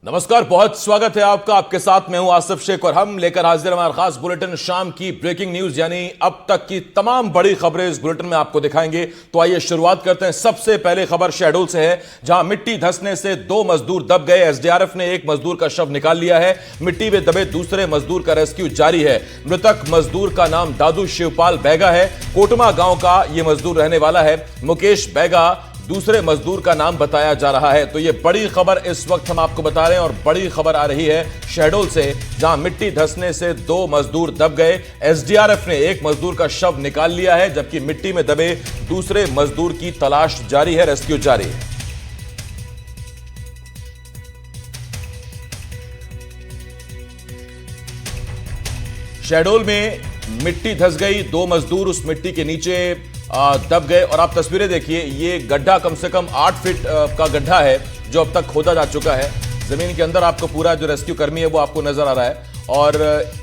नमस्कार, बहुत स्वागत है आपका। आपके साथ मैं हूं आसिफ शेख और हम लेकर हाजिर हमारा खास बुलेटिन शाम की ब्रेकिंग न्यूज, यानी अब तक की तमाम बड़ी खबरें इस बुलेटिन में आपको दिखाएंगे। तो आइए शुरुआत करते हैं। सबसे पहले खबर शहडोल से है, जहां मिट्टी धंसने से 2 मजदूर दब गए। एसडीआरएफ ने एक मजदूर का शव निकाल लिया है। मिट्टी में दबे दूसरे मजदूर का रेस्क्यू जारी है। मृतक मजदूर का नाम दादू शिवपाल बैगा है। कोटमा गांव का यह मजदूर रहने वाला है। मुकेश बैगा दूसरे मजदूर का नाम बताया जा रहा है। तो ये बड़ी खबर इस वक्त हम आपको बता रहे हैं और बड़ी खबर आ रही है शहडोल से, जहां मिट्टी धंसने से 2 मजदूर दब गए। एसडीआरएफ ने एक मजदूर का शव निकाल लिया है, जबकि मिट्टी में दबे दूसरे मजदूर की तलाश जारी है, रेस्क्यू जारी है। शहडोल में मिट्टी धंस गई, 2 मजदूर उस मिट्टी के नीचे दब गए। और आप तस्वीरें देखिए, ये गड्ढा कम से कम 8 फीट का गड्ढा है जो अब तक खोदा जा चुका है। जमीन के अंदर आपको पूरा जो रेस्क्यू कर्मी है वो आपको नजर आ रहा है। और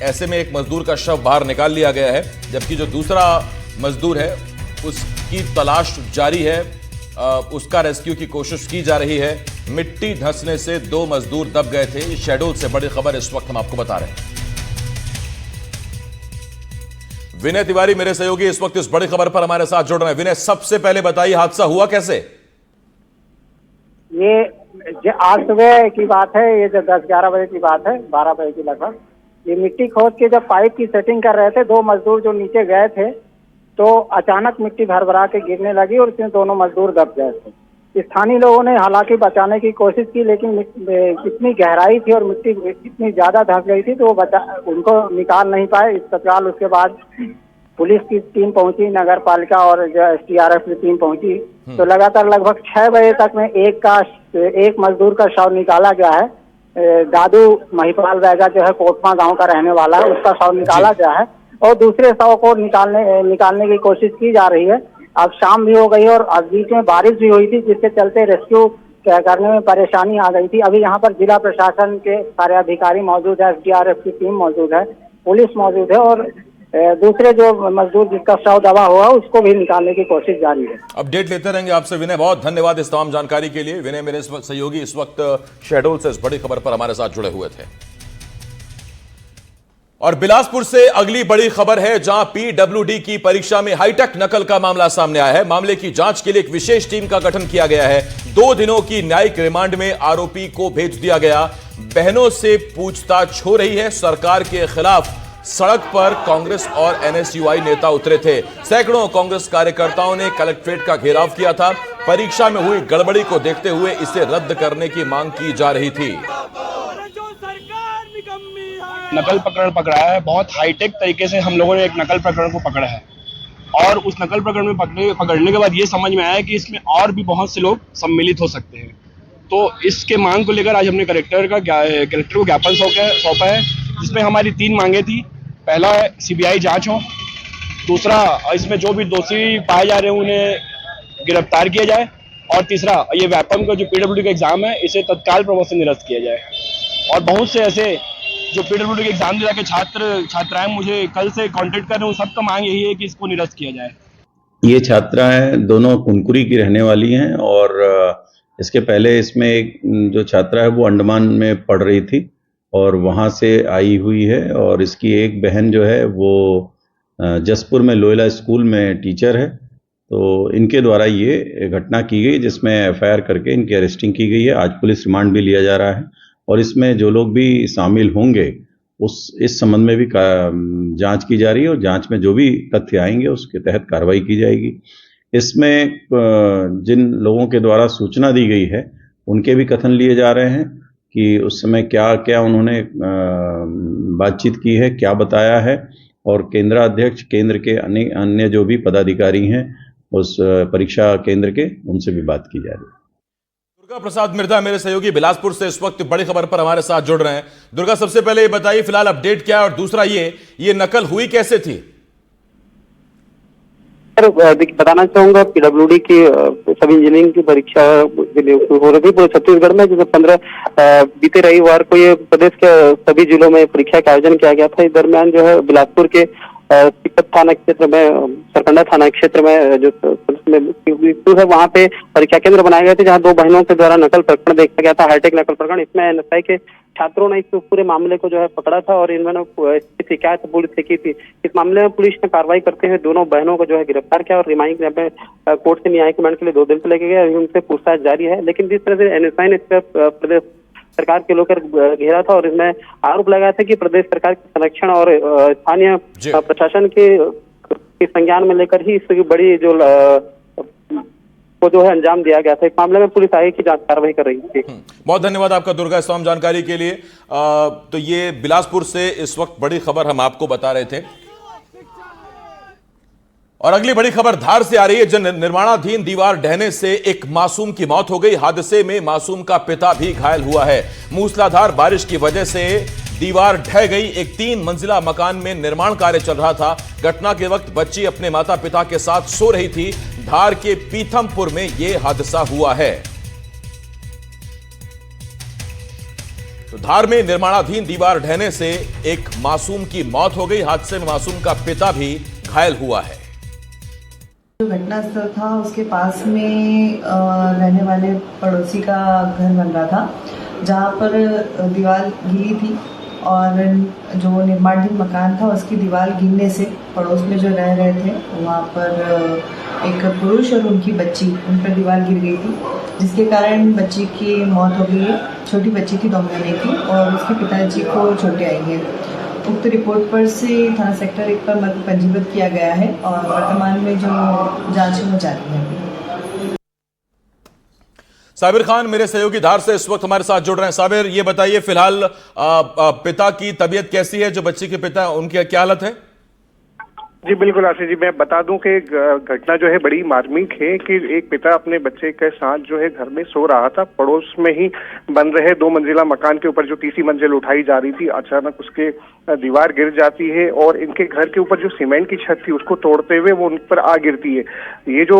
ऐसे में एक मजदूर का शव बाहर निकाल लिया गया है, जबकि जो दूसरा मजदूर है उसकी तलाश जारी है, उसका रेस्क्यू की कोशिश की जा रही है। मिट्टी धंसने से 2 मजदूर दब गए थे। ये शहडोल से बड़ी खबर इस वक्त हम आपको बता रहे हैं। विनय तिवारी मेरे सहयोगी इस वक्त इस बड़ी खबर पर हमारे साथ जुड़ रहे हैं। विनय, सबसे पहले बताइए, हादसा हुआ कैसे? ये आज सुबह की बात है। ये जो 10-11 बजे की बात है, 12 बजे की लगभग। ये मिट्टी खोद के जब पाइप की सेटिंग कर रहे थे, 2 मजदूर जो नीचे गए थे, तो अचानक मिट्टी भरभरा के गिरने लगी और इसमें दोनों मजदूर दब गए थे। स्थानीय लोगों ने हालांकि बचाने की कोशिश की, लेकिन कितनी गहराई थी और मिट्टी इतनी ज्यादा धंस गई थी तो वो उनको निकाल नहीं पाए। इस तत्काल उसके बाद पुलिस की टीम पहुंची, नगर पालिका और जो एसडीआरएफ की टीम पहुंची। तो लगातार लगभग 6 बजे तक में एक मजदूर का शव निकाला गया है। दादू महिपाल बैगा जो है कोटमा गांव का रहने वाला है, उसका शव निकाला गया है और दूसरे शव को निकालने की कोशिश की जा रही है। अब शाम भी हो गई और अब बीच में बारिश भी हुई थी, जिसके चलते रेस्क्यू करने में परेशानी आ गई थी। अभी यहाँ पर जिला प्रशासन के सारे अधिकारी मौजूद है, एसडीआरएफ की टीम मौजूद है, पुलिस मौजूद है और दूसरे जो मजदूर जिसका शव दबा हुआ उसको भी निकालने की कोशिश जारी है। अपडेट लेते रहेंगे आपसे विनय। बहुत धन्यवाद इस तमाम जानकारी के लिए। विनय मेरे सहयोगी इस वक्त शहडोल से इस बड़ी खबर पर हमारे साथ जुड़े हुए थे। और बिलासपुर से अगली बड़ी खबर है, जहां पीडब्ल्यूडी की परीक्षा में हाईटेक नकल का मामला सामने आया है। मामले की जांच के लिए एक विशेष टीम का गठन किया गया है। 2 दिनों की न्यायिक रिमांड में आरोपी को भेज दिया गया। बहनों से पूछताछ हो रही है। सरकार के खिलाफ सड़क पर कांग्रेस और एनएसयूआई नेता उतरे थे। सैकड़ों कांग्रेस कार्यकर्ताओं ने कलेक्ट्रेट का घेराव किया था। परीक्षा में हुई गड़बड़ी को देखते हुए इसे रद्द करने की मांग की जा रही थी। नकल प्रकरण पकड़ा है। बहुत हाईटेक तरीके से हम लोगों ने एक नकल प्रकरण को पकड़ा है और उस नकल प्रकरण में पकड़ने के बाद ये समझ में आया कि इसमें और भी बहुत से लोग सम्मिलित हो सकते हैं। तो इसके मांग को लेकर आज हमने कलेक्टर को ज्ञापन सौंपा है, जिसमें हमारी 3 मांगे थी। पहला है सीबीआई जांच हो, दूसरा इसमें जो भी दोषी पाए जा रहे हैं उन्हें गिरफ्तार किया जाए, और तीसरा ये व्यापम का जो पीडब्ल्यूडी का एग्जाम है इसे तत्काल प्रभाव से निरस्त किया जाए। और बहुत से ऐसे जो पीडब्ल्यूडी के एग्जाम दे के छात्राएं मुझे कल से कांटेक्ट कर रहे हैं, सबका मांग यही है कि इसको निरस्त किया जाए। ये छात्राएं दोनों कुनकुरी की रहने वाली हैं और इसके पहले इसमें एक जो छात्रा है वो अंडमान में पढ़ रही थी और वहाँ से आई हुई है। और इसकी एक बहन जो है वो जसपुर में लोयला स्कूल में टीचर है। तो इनके द्वारा ये घटना की गई, जिसमें एफआईआर करके इनकी अरेस्टिंग की गई है। आज पुलिस रिमांड भी लिया जा रहा है और इसमें जो लोग भी शामिल होंगे इस संबंध में भी जांच की जा रही है और जांच में जो भी तथ्य आएंगे उसके तहत कार्रवाई की जाएगी। इसमें जिन लोगों के द्वारा सूचना दी गई है उनके भी कथन लिए जा रहे हैं कि उस समय क्या क्या उन्होंने बातचीत की है, क्या बताया है। और केंद्राध्यक्ष, केंद्र के अन्य जो भी पदाधिकारी हैं उस परीक्षा केंद्र के, उनसे भी बात की जा रही है। दुर्गा प्रसाद मिर्जा मेरे सहयोगी बिलासपुर से इस वक्त बड़ी खबर पर हमारे साथ जुड़ रहे हैं। दुर्गा, सबसे पहले ये बताइए फिलहाल अपडेट क्या है, और दूसरा ये नकल हुई कैसे थी? बताना चाहूंगा, पीडब्ल्यूडी की सब इंजीनियरिंग की परीक्षा हो रही थी पूरे छत्तीसगढ़ में, जिसमें 15 बीते रविवार को ये प्रदेश के सभी जिलों में परीक्षा का आयोजन किया गया था। इस दरमियान जो है बिलासपुर के तिब्बत थाना क्षेत्र में, सरकंडा थाना क्षेत्र में जो स्कूल है वहाँ पे परीक्षा केंद्र बनाए गए थे, जहाँ दो बहनों के द्वारा नकल प्रकरण देखा गया था, हाईटेक नकल प्रकरण। इसमें एनएसआई के छात्रों ने इस पूरे मामले को जो है पकड़ा था और इन्होंने शिकायत पुलिस से की थी। इस मामले में पुलिस ने कार्रवाई करते हुए दोनों बहनों को जो है गिरफ्तार किया और रिमांड में कोर्ट से न्यायिक रिमांड के लिए 2 दिन पे लेके गए। अभी उनसे पूछताछ जारी है। लेकिन जिस तरह से एनएसआई ने प्रदेश सरकार के लोग घेरा था और इसमें आरोप लगाया था कि प्रदेश सरकार के संरक्षण और स्थानीय प्रशासन के संज्ञान में लेकर ही इसकी बड़ी जो को जो है अंजाम दिया गया था। इस मामले में पुलिस आगे की जांच कार्रवाई कर रही थी। बहुत धन्यवाद आपका दुर्गा, इस तमाम जानकारी के लिए। तो ये बिलासपुर से इस वक्त बड़ी खबर हम आपको बता रहे थे। और अगली बड़ी खबर धार से आ रही है। जन निर्माणाधीन दीवार ढहने से एक मासूम की मौत हो गई। हादसे में मासूम का पिता भी घायल हुआ है। मूसलाधार बारिश की वजह से दीवार ढह गई। एक 3 मंजिला मकान में निर्माण कार्य चल रहा था। घटना के वक्त बच्ची अपने माता पिता के साथ सो रही थी। धार के पीथमपुर में यह हादसा हुआ है। तो धार में निर्माणाधीन दीवार ढहने से एक मासूम की मौत हो गई। हादसे में मासूम का पिता भी घायल हुआ है। जो घटनास्थल था उसके पास में रहने वाले पड़ोसी का घर बन रहा था, जहाँ पर दीवार गिरी थी और जो निर्माणाधीन मकान था उसकी दीवार गिरने से पड़ोस में जो रह रहे थे वहाँ पर एक पुरुष और उनकी बच्ची, उन पर दीवार गिर गई थी, जिसके कारण बच्ची की मौत हो गई है। छोटी बच्ची थी, 2 महीने की, और उसके पिताजी को चोटें आई हैं। उक्त रिपोर्ट पर से थाना सेक्टर 1 पर मर्ग पंजीबद्ध किया गया है और वर्तमान में जो जांच है वो जारी है। साबिर खान मेरे सहयोगी धार से इस वक्त हमारे साथ जुड़ रहे हैं। साबिर, ये बताइए फिलहाल पिता की तबीयत कैसी है? जो बच्चे के पिता उनकी क्या हालत है? जी बिल्कुल आशीष जी, मैं बता दूं कि घटना जो है बड़ी मार्मिक है कि एक पिता अपने बच्चे के साथ जो है घर में सो रहा था। पड़ोस में ही बन रहे 2 मंजिला मकान के ऊपर जो तीसरी मंजिल उठाई जा रही थी, अचानक उसके दीवार गिर जाती है और इनके घर के ऊपर जो सीमेंट की छत थी उसको तोड़ते हुए वो उन पर आ गिरती है। ये जो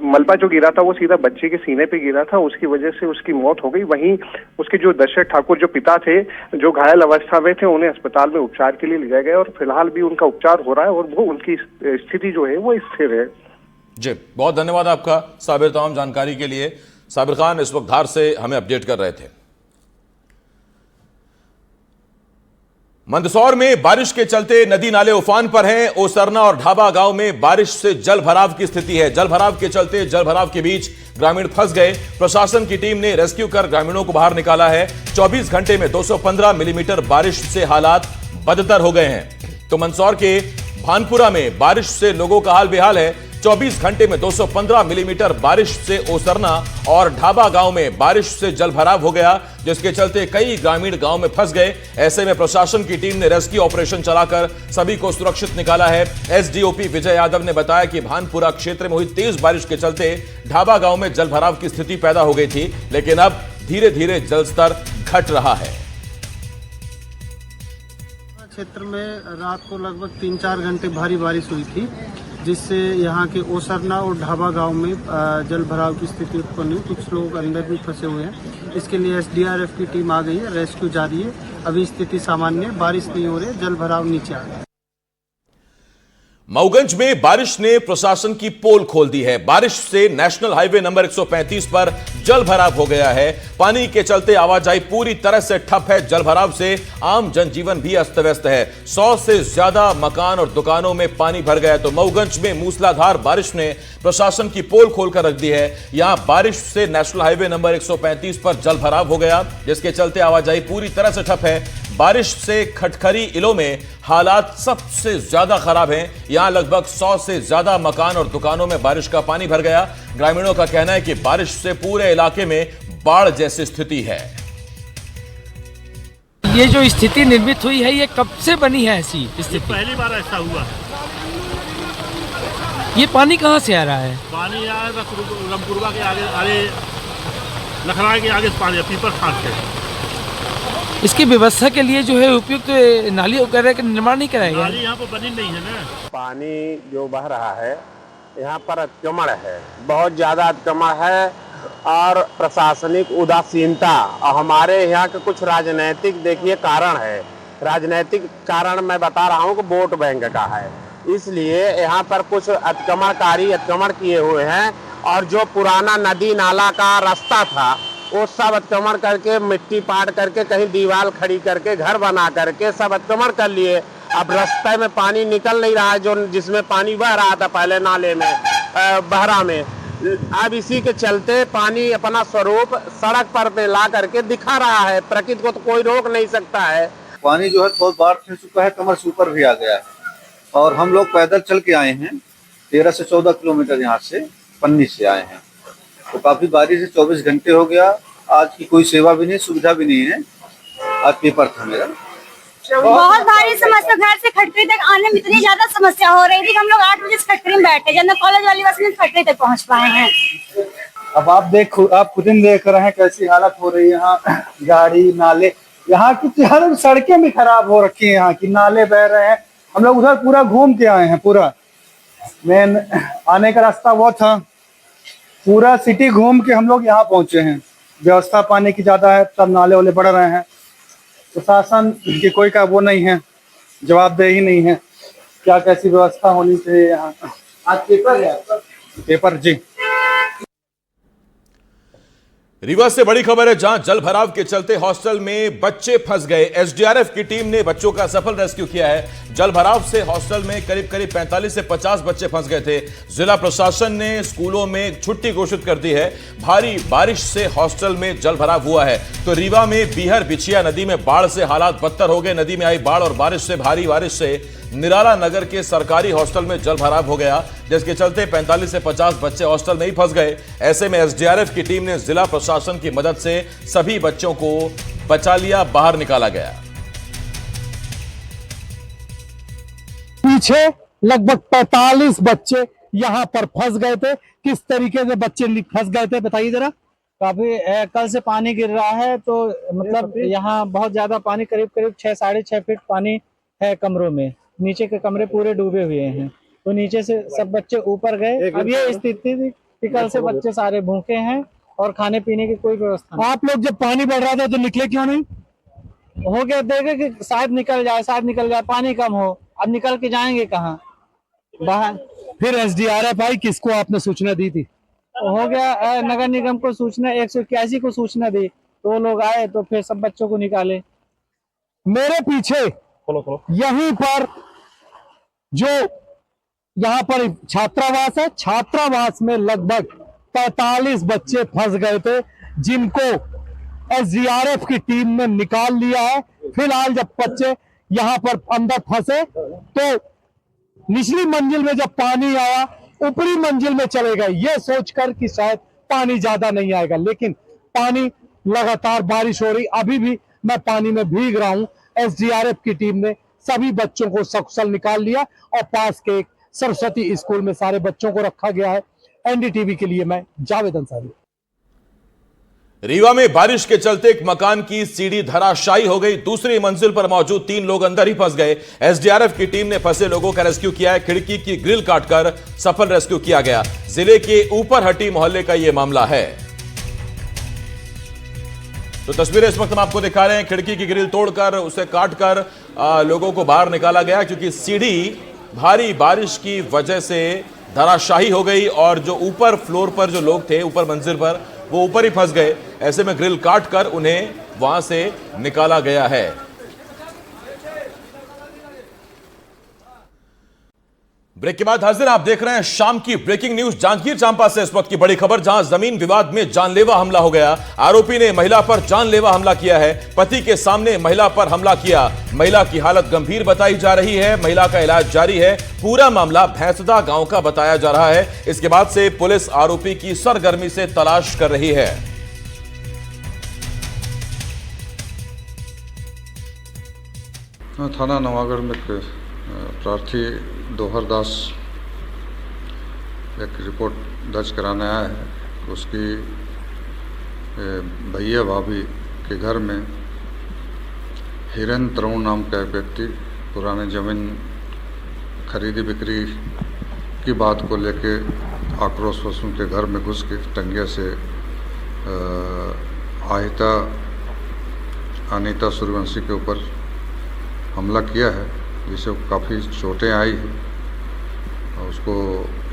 मलबा जो गिरा था वो सीधा बच्चे के सीने पे गिरा था, उसकी वजह से उसकी मौत हो गई। वहीं उसके जो दशरथ ठाकुर जो पिता थे, जो घायल अवस्था में थे, उन्हें अस्पताल में उपचार के लिए ले जाया गया और फिलहाल भी उनका उपचार हो रहा है और वो उनकी स्थिति जो है वो स्थिर है। जी बहुत धन्यवाद आपका साबिर, तमाम जानकारी के लिए। साबिर खान इस वक्त धार से हमें अपडेट कर रहे थे। मंदसौर में बारिश के चलते नदी नाले उफान पर हैं। ओसरना और ढाबा गांव में बारिश से जल भराव की स्थिति है। जल भराव के चलते जल भराव के बीच ग्रामीण फंस गए। प्रशासन की टीम ने रेस्क्यू कर ग्रामीणों को बाहर निकाला है। 24 घंटे में 215 मिलीमीटर बारिश से हालात बदतर हो गए हैं। तो मंदसौर के भानपुरा में बारिश से लोगों का हाल बेहाल है। 24 घंटे में 215 मिलीमीटर बारिश से ओसरना और ढाबा गांव में बारिश से जलभराव हो गया, जिसके चलते कई ग्रामीण गांव में फंस गए। ऐसे में प्रशासन की टीम ने रेस्क्यू ऑपरेशन चलाकर सभी को सुरक्षित निकाला है। एसडीओपी विजय यादव ने बताया कि भानपुरा क्षेत्र में हुई तेज बारिश के चलते ढाबा गांव में जलभराव की स्थिति पैदा हो गई थी, लेकिन अब धीरे धीरे जलस्तर घट रहा है। क्षेत्र में रात को लगभग 3-4 घंटे भारी बारिश हुई थी, जिससे यहाँ के ओसरना और ढाबा गांव में जल भराव की स्थिति उत्पन्न हुई। कुछ लोग अंदर भी फंसे हुए हैं। इसके लिए एसडीआरएफ की टीम आ गई है, रेस्क्यू जारी है। अभी स्थिति सामान्य है, बारिश नहीं हो रही है, जल भराव नीचे आ गया। मऊगंज में बारिश ने प्रशासन की पोल खोल दी है। बारिश से नेशनल हाईवे नंबर 135 पर जल भराव हो गया है। पानी के चलते आवाजाही पूरी तरह से ठप है। जल भराव से आम जनजीवन भी अस्त व्यस्त है। 100 से ज्यादा मकान और दुकानों में पानी भर गया। तो मऊगंज में मूसलाधार बारिश ने प्रशासन की पोल खोलकर रख दी है। यहां बारिश से नेशनल हाईवे नंबर 135 पर जल भराव हो गया, जिसके चलते आवाजाही पूरी तरह से ठप है। बारिश से खटखरी इलों में हालात सबसे ज्यादा खराब हैं। यहां लगभग 100 से ज्यादा मकान और दुकानों में बारिश का पानी भर गया। ग्रामीणों का कहना है कि बारिश से पूरे इलाके में बाढ़ जैसी स्थिति है। ये जो स्थिति निर्मित हुई है, ये कब से बनी है ऐसी स्थिति? पहली बार ऐसा हुआ। ये पानी कहाँ से आ रहा है? पानी आ रहा है रमपुरवा के आगे लखनऊ के आगे पानी है, पीपर खान से। इसकी व्यवस्था के लिए जो है उपयुक्त नाली वगैरह का निर्माण नहीं कराया गया? नाली यहाँ पर बनी नहीं है ना। पानी जो बह रहा है यहाँ पर अतिक्रमण है, बहुत ज़्यादा अतिक्रमण है और प्रशासनिक उदासीनता और हमारे यहाँ के कुछ राजनीतिक देखिए कारण है। राजनीतिक कारण मैं बता रहा हूँ कि वोट बैंक का है। इसलिए यहाँ पर कुछ अतिक्रमण किए हुए हैं और जो पुराना नदी नाला का रास्ता था वो सब अतिक्रमण करके मिट्टी पाट करके कहीं दीवार खड़ी करके घर बना करके सब अतिक्रमण कर लिए। अब रास्ते में पानी निकल नहीं रहा है, जो जिसमें पानी बह रहा था पहले नाले में बहरा में, अब इसी के चलते पानी अपना स्वरूप सड़क पर पे ला करके दिखा रहा है। प्रकृति को तो कोई रोक नहीं सकता है। पानी जो है बहुत बाढ़ फैल चुका है, कमर से ऊपर भी आ गया है और हम लोग पैदल चल के आए हैं 13 से 14 किलोमीटर यहाँ से पन्नी से आए हैं। तो काफी बारिश है, 24 घंटे हो गया, आज की कोई सेवा भी नहीं, सुविधा भी नहीं है। आज पेपर था मेरा। बहुत भारी समस्या, घर से खटकरी तक आने में इतनी ज्यादा समस्या हो रही थी कि हम लोग 8 बजे से खटकरी में बैठे, जब कॉलेज वाली बस में खटकरी तक पहुंच पाए हैं। अब आप खुद ही देख रहे हैं कैसी हालत हो रही है यहाँ, गाड़ी नाले, यहाँ की हालत, सड़कें भी खराब हो रखी है, यहाँ की नाले बह रहे हैं। हम लोग उधर पूरा घूम के आए हैं, पूरा मेन आने का रास्ता वो था, पूरा सिटी घूम के हम लोग यहाँ पहुंचे हैं। व्यवस्था पानी की ज्यादा है, तब नाले वाले बढ़ रहे हैं। प्रशासन की कोई का वो नहीं है, जवाबदेही नहीं है, क्या कैसी व्यवस्था होनी चाहिए यहाँ। आज पेपर है, पेपर जी। रीवा से बड़ी खबर है, जहां जल भराव के चलते हॉस्टल में बच्चे फंस गए। एसडीआरएफ की टीम ने बच्चों का सफल रेस्क्यू किया है। जल भराव से हॉस्टल में करीब 45 से 50 बच्चे फंस गए थे। जिला प्रशासन ने स्कूलों में छुट्टी घोषित कर दी है। भारी बारिश से हॉस्टल में जल भराव हुआ है। तो रीवा में बीहर बिछिया नदी में बाढ़ से हालात बदतर हो गए। नदी में आई बाढ़ और भारी बारिश से निराला नगर के सरकारी हॉस्टल में जल भराव हो गया, जिसके चलते 45 से 50 बच्चे हॉस्टल में ही फंस गए। ऐसे में एसडीआरएफ की टीम ने जिला प्रशासन की मदद से सभी बच्चों को बचा लिया, बाहर निकाला गया। पीछे लगभग 45 बच्चे यहां पर फंस गए थे। किस तरीके से बच्चे फंस गए थे बताइए जरा। काफी कल से पानी गिर रहा है, तो मतलब यहाँ बहुत ज्यादा पानी, करीब 6 साढ़े 6 फीट पानी है कमरों में। नीचे के कमरे पूरे डूबे हुए हैं, तो नीचे से सब बच्चे ऊपर गए। अब ये स्थिति थी, कल से बच्चे सारे भूखे हैं और खाने पीने की कोई व्यवस्था नहीं। आप लोग जब पानी बढ़ रहा था तो निकले क्यों नहीं? हो गया, देखे कि शायद निकल जाए, पानी कम हो। अब निकल के जाएंगे कहाँ बाहर। फिर एसडीआरएफ आई, किसको आपने सूचना दी थी? हो गया, नगर निगम को सूचना, 181 को सूचना दी, तो लोग आए तो फिर सब बच्चों को निकाले। मेरे पीछे यहीं पर जो यहाँ पर छात्रावास है, छात्रावास में लगभग 45 बच्चे फंस गए थे, जिनको एसडीआरएफ की टीम ने निकाल लिया है। फिलहाल जब बच्चे यहाँ पर अंदर फंसे तो निचली मंजिल में जब पानी आया, ऊपरी मंजिल में चले गए, ये सोचकर कि शायद पानी ज्यादा नहीं आएगा, लेकिन पानी लगातार बारिश हो रही, अभी भी मैं पानी में भीग रहा हूं। एसडीआरएफ की टीम ने सभी बच्चों को सकुशल निकाल लिया और पास के एक सरस्वती स्कूल में सारे बच्चों को रखा गया है। एनडीटीवी के लिए मैं जावेद अंसारी। रीवा में बारिश के चलते एक मकान की सीढ़ी धराशायी हो गई। दूसरी मंजिल पर मौजूद 3 लोग अंदर ही फंस गए। एसडीआरएफ की टीम ने फंसे लोगों का रेस्क्यू किया है। खिड़की की ग्रिल काटकर सफल रेस्क्यू किया गया। जिले के ऊपरहटी मोहल्ले का यह मामला है। तो तस्वीरें इस वक्त हम आपको दिखा रहे हैं। खिड़की की ग्रिल तोड़कर, उसे काटकर लोगों को बाहर निकाला गया, क्योंकि सीढ़ी भारी बारिश की वजह से धराशायी हो गई और जो ऊपर फ्लोर पर जो लोग थे, ऊपर मंजिल पर, वो ऊपर ही फंस गए। ऐसे में ग्रिल काटकर उन्हें वहां से निकाला गया है। ब्रेक के बाद हाजिर, आप देख रहे हैं शाम की ब्रेकिंग न्यूज। जांजगीर चांपा से इस वक्त की बड़ी खबर, जहां जमीन विवाद में जानलेवा हमला हो गया। आरोपी ने महिला पर जानलेवा हमला किया है। पति के सामने महिला पर हमला किया। महिला की हालत गंभीर बताई जा रही है। महिला का इलाज जारी है। पूरा मामला भैंसदा गांव का बताया जा रहा है। इसके बाद से पुलिस आरोपी की सरगर्मी से तलाश कर रही है। थाना नवागढ़ में प्रार्थी दोहर दास एक रिपोर्ट दर्ज कराने आया है। उसकी भैया भाभी के घर में हिरेन तरुण नाम का एक व्यक्ति पुराने ज़मीन खरीदी बिक्री की बात को लेके आक्रोश उनके घर में घुस के टंगिया से अनीता सूर्यवंशी के ऊपर हमला किया है, जिससे काफ़ी चोटें आई हैं। और उसको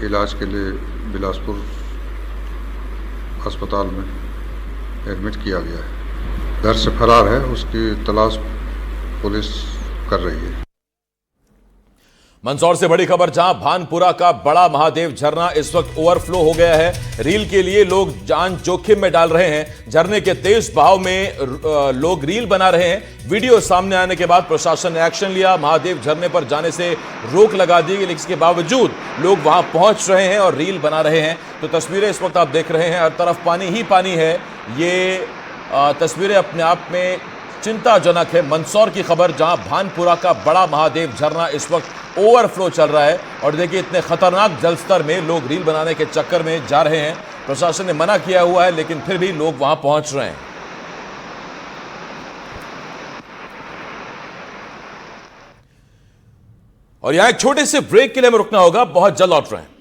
इलाज के लिए बिलासपुर अस्पताल में एडमिट किया गया है। घर से फरार है, उसकी तलाश पुलिस कर रही है। मंदसौर से बड़ी खबर, जहां भानपुरा का बड़ा महादेव झरना इस वक्त ओवरफ्लो हो गया है। रील के लिए लोग जान जोखिम में डाल रहे हैं। झरने के तेज बहाव में लोग रील बना रहे हैं। वीडियो सामने आने के बाद प्रशासन ने एक्शन लिया। महादेव झरने पर जाने से रोक लगा दी गई, लेकिन इसके बावजूद लोग वहां पहुंच रहे हैं और रील बना रहे हैं। तो तस्वीरें इस वक्त आप देख रहे हैं, हर तरफ पानी ही पानी है। ये तस्वीरें अपने आप में चिंताजनक है। मंदसौर की खबर, जहां भानपुरा का बड़ा महादेव झरना इस वक्त ओवरफ्लो चल रहा है और देखिए इतने खतरनाक जलस्तर में लोग रील बनाने के चक्कर में जा रहे हैं। प्रशासन ने मना किया हुआ है, लेकिन फिर भी लोग वहां पहुंच रहे हैं। और यहां एक छोटे से ब्रेक के लिए हमें रुकना होगा, बहुत जल्द लौट रहे हैं।